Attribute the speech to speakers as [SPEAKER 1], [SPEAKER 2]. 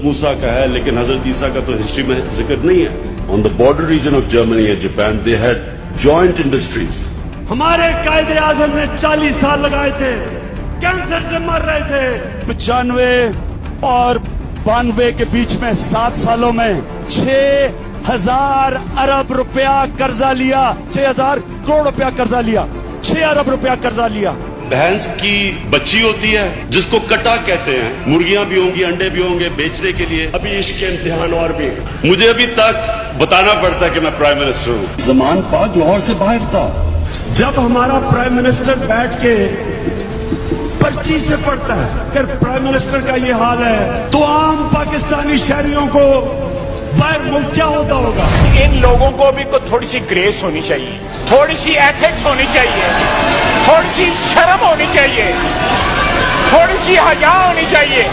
[SPEAKER 1] मूसा का है, लेकिन हजरत ईसा का तो हिस्ट्री में जिक्र नहीं है। On the border region of Germany and Japan they had joint industries.
[SPEAKER 2] हमारे कायदे आजम ने 40 साल लगाए थे, कैंसर से मर रहे थे। 95 और 92 के बीच में 7 सालों में 6,000 अरब रुपया कर्जा लिया, 6,000 करोड़ रुपया कर्जा लिया, 6 अरब रुपया कर्जा लिया।
[SPEAKER 1] भैंस की बच्ची होती है जिसको कटा कहते हैं, मुर्गियां भी होंगी, अंडे भी होंगे बेचने के लिए। अभी इसके इम्तिहान और भी, मुझे अभी तक बताना पड़ता है कि मैं प्राइम मिनिस्टर हूँ।
[SPEAKER 3] जमान पाक लाहौर से बाहर था।
[SPEAKER 2] जब हमारा प्राइम मिनिस्टर बैठ के पर्ची से पढ़ता है, अगर प्राइम मिनिस्टर का ये हाल है तो आम पाकिस्तानी शहरियों को बाहर मुल्क क्या होता होगा।
[SPEAKER 4] इन लोगों को भी तो थोड़ी सी ग्रेस होनी चाहिए, थोड़ी सी एथिक्स होनी चाहिए, थोड़ी सी शर्म होनी चाहिए, थोड़ी सी हया होनी चाहिए।